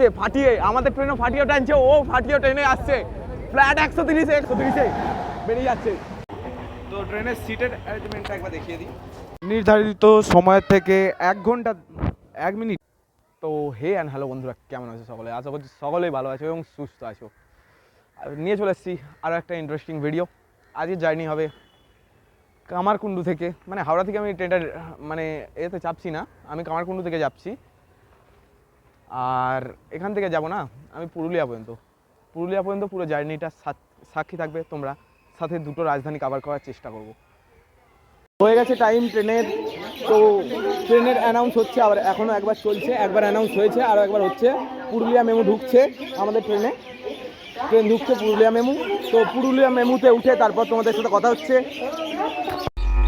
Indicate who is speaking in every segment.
Speaker 1: আসছে ফাটিয়ে, আমাদের ট্রেনও ফাটিয়ে টানছে, ও ফাটিয়ে ট্রেনে আসছে ফ্ল্যাট 130-এ বেরিয়ে যাচ্ছে। তো ট্রেনের সিটের অ্যারেঞ্জমেন্টটা একবার দেখিয়ে দিই। নির্ধারিত সময়ের থেকে 1 ঘন্টা 1 মিনিট। তো হে অ্যান্ড হ্যালো বন্ধুরা, কেমন আছো সকলে? আশা করছি সকলেই ভালো আছো এবং সুস্থ আছো। নিয়ে চলে এসেছি আরও একটা ইন্টারেস্টিং ভিডিও। আজকের জার্নি হবে কামারকুণ্ডু থেকে, মানে হাওড়া থেকে আমি ট্রেনটা মানে এতে চাপছি না, আমি কামারকুণ্ডু থেকে যাচ্ছি। আর এখান থেকে যাব না, আমি পুরুলিয়া পর্যন্ত পুরো জার্নিটা সাক্ষী থাকবে তোমরা, সাথে দুটো রাজধানী কভার করার চেষ্টা করব। হয়ে গেছে টাইম ট্রেনের, তো ট্রেনের অ্যানাউন্স হচ্ছে, আবার এখনও একবার চলছে, একবার অ্যানাউন্স হয়েছে, আরও একবার হচ্ছে। পুরুলিয়া মেমু ঢুকছে আমাদের ট্রেন ঢুকছে পুরুলিয়া মেমু। তো পুরুলিয়া মেমুতে উঠে তারপর তোমাদের সাথে কথা হচ্ছে।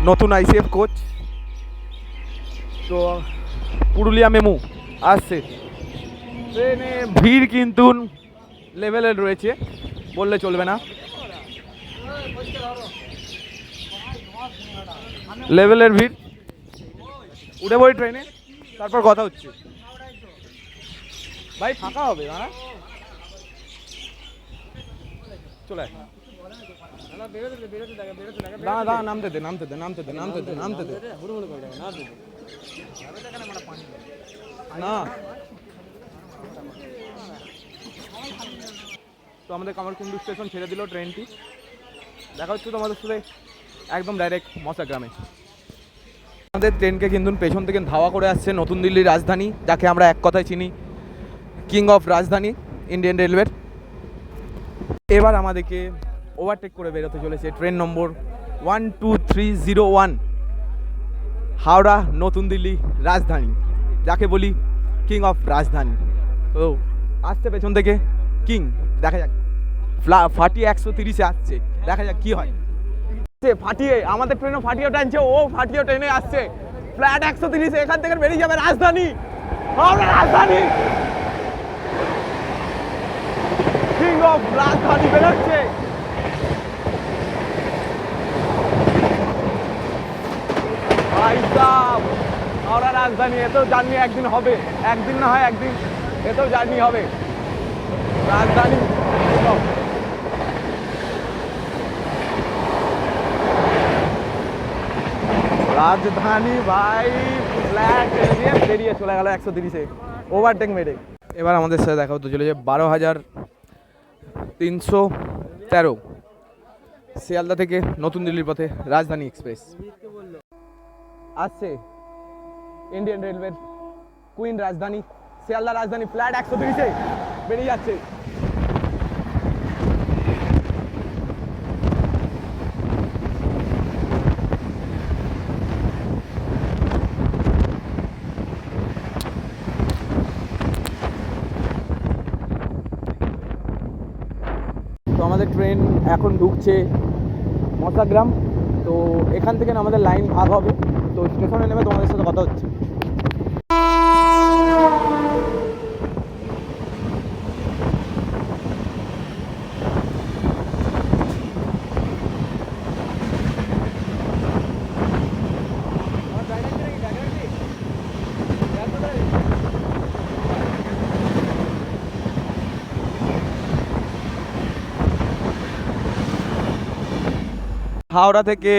Speaker 1: নতুন আইসিএফ কোচ, তো পুরুলিয়া মেমু আসছে। ট্রেনে ভিড় কিন্তু লেভেলের রয়েছে, বললে চলবে না, লেভেলের ভিড়। উঠে পড়ি ট্রেনে, তারপর কথা হচ্ছে। ভাই ফাঁকা হবে না, চলে দাঁড়া নামতে দে। না তো আমাদের কামারকুণ্ডু স্টেশন ছেড়ে দিল ট্রেনটি। দেখা হচ্ছে তোমাদের সাথে একদম ডাইরেক্ট মশাগ্রামে। আমাদের ট্রেনকে কিন্তু পেছন থেকে ধাওয়া করে আসছে নতুন দিল্লির রাজধানী, যাকে আমরা এক কথায় চিনি কিং অফ রাজধানী ইন্ডিয়ান রেলওয়ের। এবার আমাদেরকে ওভারটেক করে বেরোতে চলেছে ট্রেন নম্বর 12301, হাওড়া নতুন দিল্লি রাজধানী, যাকে বলি কিং অফ রাজধানী। তো আসছে পেছন থেকে কিং, দেখা যাক ফাটিয়ে 130-এ আসছে, দেখা যাক কি হয়। ফাটিয়ে আমাদের ট্রেনও ফাটিয়ে টানছে, ও ফাটিয়ে ট্রেনে আসছে ফ্ল্যাট 130-এ, এখান থেকে বেরিয়ে যাবে রাজধানী, হাওড়া রাজধানী। কিং অফ রাজধানী বেরোচ্ছে। ভাই সাহেব, হাওড়া রাজধানী, এতেও জার্নি একদিন হবে, একদিন না হয় একদিন এতেও জার্নি হবে। রাজধানী রাজধানী ভাই ফ্ল্যাট দিয়ে বেরিয়ে চলে গেল 130-এ ওভারটেক মেরে। এবার আমাদের সাথে দেখা হতে চলেছে 12,313 শিয়ালদা থেকে নতুন দিল্লির পথে রাজধানী এক্সপ্রেস আসছে। ইন্ডিয়ান রেলওয়ের কুইন রাজধানী শিয়ালদা রাজধানী ফ্ল্যাট 130-এ বেরিয়ে যাচ্ছে। তো আমাদের ট্রেন এখন ঢুকছে মশাগ্রাম। তো এখান থেকে আমাদের লাইন ভাগ হবে, তো স্টেশনে নেমে তোমাদের সাথে কথা হচ্ছে। হাওড়া থেকে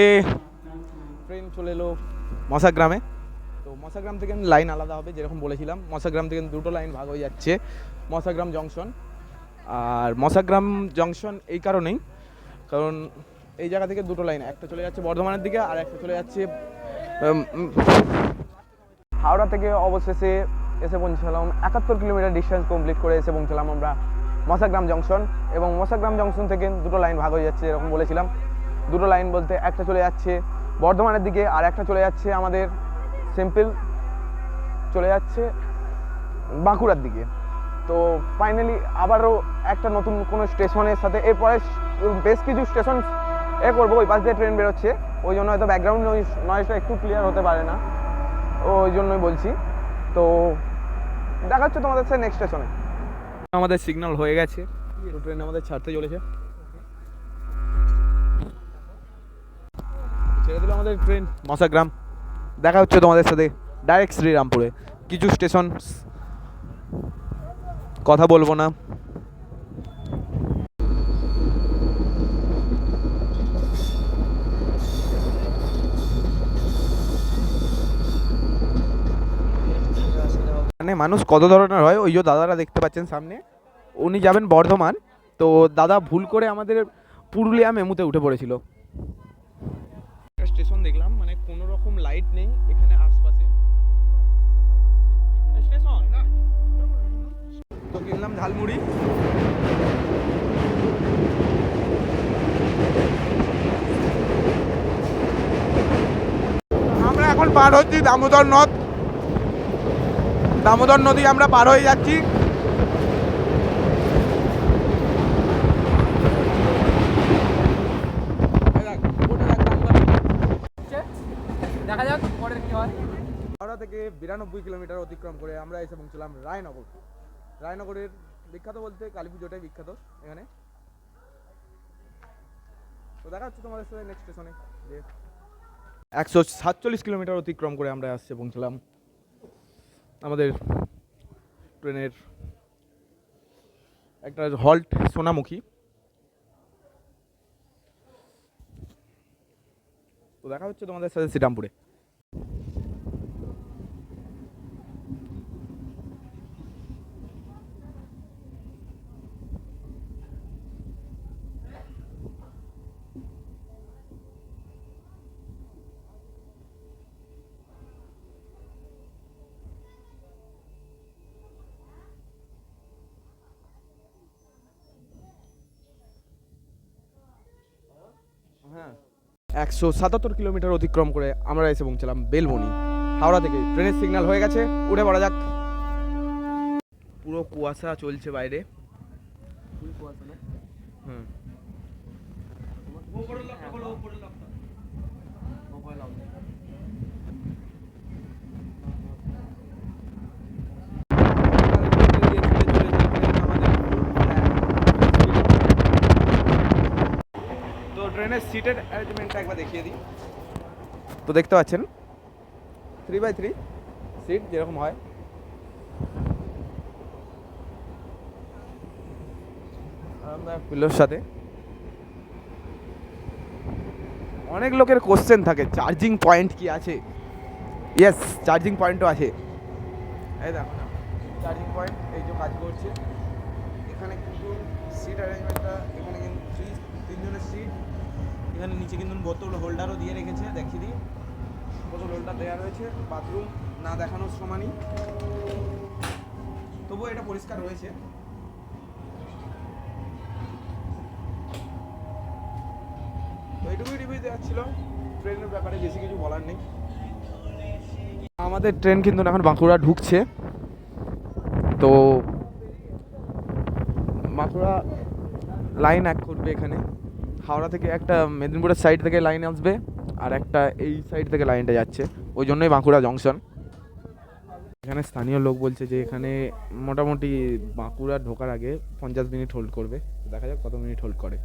Speaker 1: ট্রেন চলে এলো মশাগ্রামে। তো মশাগ্রাম থেকে লাইন আলাদা হবে, যেরকম বলেছিলাম মশাগ্রাম থেকে দুটো লাইন ভাগ হয়ে যাচ্ছে, মশাগ্রাম জংশন আর মশাগ্রাম জংশন। এই কারণেই, কারণ এই জায়গা থেকে দুটো লাইন, একটা চলে যাচ্ছে বর্ধমানের দিকে আর একটা চলে যাচ্ছে হাওড়া থেকে। অবশেষে এসে পৌঁছলাম 71 কিলোমিটার ডিস্টেন্স কমপ্লিট করে এসে পৌঁছলাম আমরা মশাগ্রাম জংশন। এবং মশাগ্রাম জংশন থেকে দুটো লাইন ভাগ হয়ে যাচ্ছে, এরকম বলেছিলাম। দুটো লাইন বলতে একটা চলে যাচ্ছে বর্ধমানের দিকে আর একটা চলে যাচ্ছে আমাদের সিম্পল চলে যাচ্ছে বাঁকুড়ার দিকে। তো ফাইনালি আবারও একটা নতুন কোনো স্টেশনের সাথে এরপরে বেশ কিছু স্টেশন করবো। ওই পাশ দিয়ে ট্রেন বেরোচ্ছে, ওই জন্য হয়তো ব্যাকগ্রাউন্ড নয়েজটা একটু ক্লিয়ার হতে পারে না, ওই জন্যই বলছি। তো দেখা হচ্ছে তোমাদের সাথে নেক্সট স্টেশনে। আমাদের সিগন্যাল হয়ে গেছে, ট্রেন আমাদের ছাড়তে চলেছে, ছেড়ে দিল আমাদের ট্রেন মশাগ্রাম। দেখা হচ্ছে তোমাদের সাথে ডাইরেক্ট শ্রীরামপুরে। কিছু স্টেশন কথা বলবো না। মানে মানুষ কত ধরনের হয়, ওই যে দাদারা দেখতে পাচ্ছেন সামনে, উনি যাবেন বর্ধমান, তো দাদা ভুল করে আমাদের পুরুলিয়া মেমুতে উঠে পড়েছিল। স্টেশন দেখলাম, মানে কোনো রকম লাইট নেই এখানে আশপাশে। স্টেশন তো কিনলাম ঝালমুড়ি। আমরা এখন পার হচ্ছি দামোদর নদ, দামোদর নদী আমরা পার হয়ে যাচ্ছি। দেখা যাক পরের কি হয়। হাওড়া থেকে 92 কিলোমিটার অতিক্রম করে আমরা এসে পৌঁছলাম রায়নগর। রায়নগরের বিখ্যাত বলতে কালী পুজোটাই বিখ্যাত এখানে। তো দেখা হচ্ছে তোমাদের সাথে নেক্সট স্টেশনে। 147 কিলোমিটার অতিক্রম করে আমরা আসছে পৌঁছলাম আমাদের ট্রেনের একটা হল্ট সোনামুখী। তো দেখা হচ্ছে তোমাদের সাথে শ্রীরামপুরে। হ্যাঁ, 177 কিলোমিটার অতিক্রম করে আমরা এসে পৌঁছলাম বেলবনি। হাওড়া থেকে ট্রেনের সিগন্যাল হয়ে গেছে, উঠে পড়া যাক। পুরো কুয়াশা চলছে বাইরে। হুম, তো ট্রেনের সিটের অ্যারেঞ্জমেন্টটা একবার দেখিয়ে দিই। তো দেখতে পাচ্ছেন 3x3 সিট যেরকম হয়, আরামদায়ক পিলোর সাথে। অনেক লোকের কোশ্চেন থাকে চার্জিং পয়েন্ট কি আছে। ইয়েস, চার্জিং পয়েন্টও আছে। এই দেখো না, চার্জিং পয়েন্ট এই যে কাজ করছে। এখানে কিন্তু সিট অ্যারেঞ্জমেন্টটা, এখানে কিন্তু তিনজনের সিট। এখানে নিচে কিন্তু বোতল হোল্ডারও দিয়ে রেখেছে, দেখিয়ে দিই। বোতল হোল্ডার দেওয়া রয়েছে, বাথরুম না দেখানোর সমানই, তবুও এটা পরিষ্কার রয়েছে। তো এইটুকুই রিভিউ দেওয়ার ছিল ট্রেনের ব্যাপারে, বেশি কিছু বলার নেই। আমাদের ট্রেন কিন্তু এখন বাঁকুড়া ঢুকছে। তো বাঁকুড়া লাইন এক করবে এখানে। হাওড়া থেকে একটা মেদিনীপুরের সাইড থেকে লাইন আসবে, আর একটা এই সাইড থেকে লাইনটা যাচ্ছে, ওই জন্যই বাঁকুড়া জংশন। এখানে স্থানীয় লোক বলছে যে এখানে মোটামুটি বাঁকুড়া ঢোকার আগে 50 মিনিট হোল্ড করবে। দেখা যাক কত মিনিট হোল্ড করে।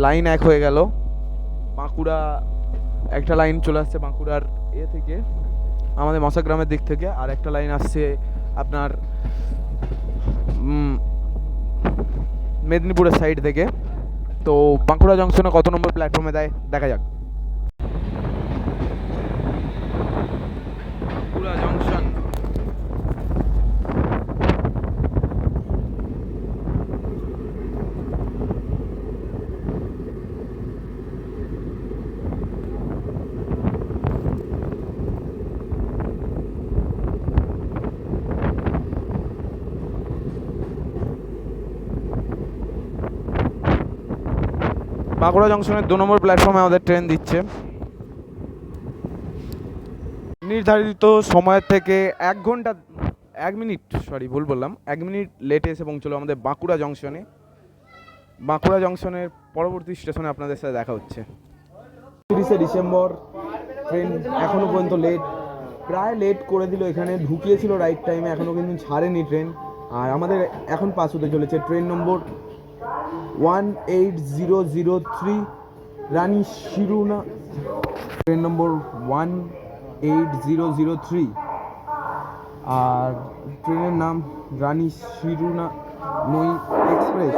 Speaker 1: লাইন এক হয়ে গেল, বাঁকুড়া একটা লাইন চলে আসছে বাঁকুড়ার থেকে, আমাদের মশাগ্রামের দিক থেকে, আর একটা লাইন আসছে আপনার মেদিনীপুরের সাইড থেকে। তো বাঁকুড়া জংশনে কত নম্বর প্ল্যাটফর্মে দেয় দেখা যাক। বাঁকুড়া জংশন, বাঁকুড়া জংশনের 2 নম্বর প্ল্যাটফর্মে আমাদের ট্রেন দিচ্ছে। নির্ধারিত সময়ের থেকে 1 মিনিট লেটে এসে পৌঁছলো আমাদের বাঁকুড়া জংশনে। বাঁকুড়া জংশনের পরবর্তী স্টেশনে আপনাদের সাথে দেখা হচ্ছে। 30শে ডিসেম্বর, ট্রেন এখনও পর্যন্ত লেট, প্রায় লেট করে দিল। এখানে ঢুকিয়েছিল রাইট টাইমে, এখনও কিন্তু ছাড়েনি ট্রেন। আর আমাদের এখন পাস হতে চলেছে ট্রেন নম্বর 18003 রানী শিরুনা, ট্রেন নম্বর 18003। আর ট্রেনের নাম রানী শিরুনা মই এক্সপ্রেস।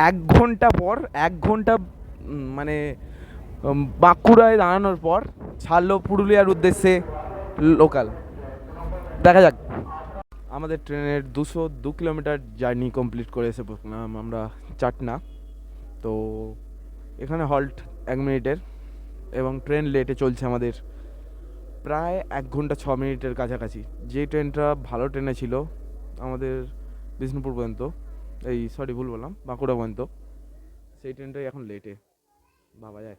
Speaker 1: এক ঘন্টা পর, এক ঘন্টা মানে বাঁকুড়ায় দাঁড়ানোর পর ছাড়লো পুরুলিয়ার উদ্দেশ্যে লোকাল। দেখা যাক। আমাদের ট্রেনের 202 কিলোমিটার জার্নি কমপ্লিট করে এসে পড়লাম আমরা চাটনা। তো এখানে হল্ট 1 মিনিটের, এবং ট্রেন লেটে চলছে আমাদের প্রায় 1 ঘন্টা 6 মিনিটের কাছাকাছি। যে ট্রেনটা ভালো ট্রেনে ছিল আমাদের বিষ্ণুপুর পর্যন্ত, এই সরি ভুল বললাম, বাঁকুড়া পর্যন্ত, সেই ট্রেনটাই এখন লেটে। ভাবা যায়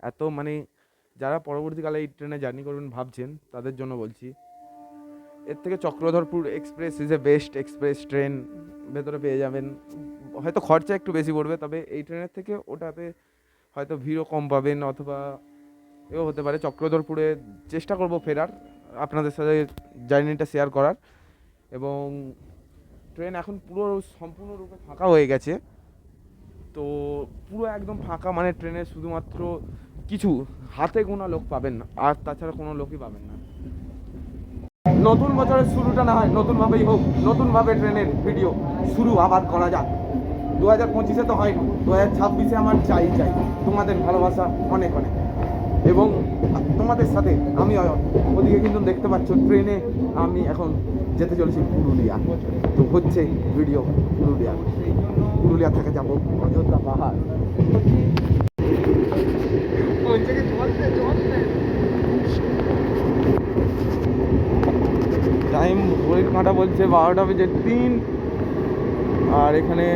Speaker 1: এত, মানে যারা পরবর্তীকালে এই ট্রেনে জার্নি করবেন ভাবছেন তাদের জন্য বলছি, এর থেকে Chakradharpur express is a best express train ভেতরে পেয়ে যাবেন। হয়তো খরচা একটু বেশি পড়বে, তবে এই ট্রেনের থেকে ওটাতে হয়তো ভিড়ও কম পাবেন, অথবা এও হতে পারে। চক্রধরপুরে চেষ্টা করব ফেরার, আপনাদের সাথে জার্নিটা শেয়ার করার। এবং ট্রেন এখন পুরো সম্পূর্ণরূপে ফাঁকা হয়ে গেছে। তো পুরো একদম ফাঁকা, মানে ট্রেনে শুধুমাত্র কিছু হাতে গোনা লোক পাবেন না, আর তাছাড়া কোনো লোকই পাবেন না। নতুন বছরের শুরুটা না হয় নতুনভাবেই হোক, নতুনভাবে ট্রেনের ভিডিও শুরু আবার করা যাক। 2025-এ তো হয়নি, 2026-এ আমার চাই তোমাদের ভালোবাসা অনেক অনেক, এবং তোমাদের সাথে আমি ওদিকে কিন্তু দেখতে পাচ্ছ ট্রেনে আমি এখন যেতে চলেছি পুরুলিয়া। তো হচ্ছে ভিডিও পুরুলিয়া থেকে যাবো অযোধ্যা পাহাড়। টাইম ঘড়ির কাঁটা বলছে 12:03, আর এখানে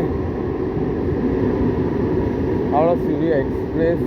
Speaker 1: হাওড়া সিউড়ি এক্সপ্রেস।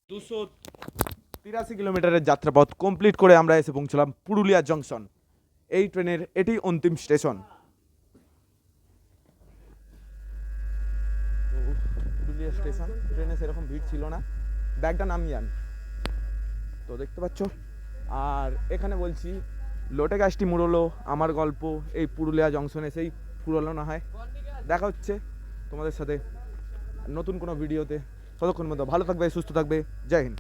Speaker 1: দুশো 83 কিলোমিটারের যাত্রাপথ কমপ্লিট করে আমরা এসে পৌঁছলাম পুরুলিয়া জংশন। এই ট্রেনের এটি অন্তিম স্টেশন। পুরুলিয়া স্টেশন, ট্রেনে সেরকম ভিড় ছিল না, ব্যাগটা নামিয়ে আন। তো দেখতে পাচ্ছ, আর এখানে বলছি লোটে গাছটি মুড়লো আমার গল্প এই পুরুলিয়া জংশনে সেই ফুরলো না হয়। দেখা হচ্ছে তোমাদের সাথে নতুন কোনো ভিডিওতে। ততক্ষণ মতো ভালো থাকবে, সুস্থ থাকবে। জয় হিন্দ।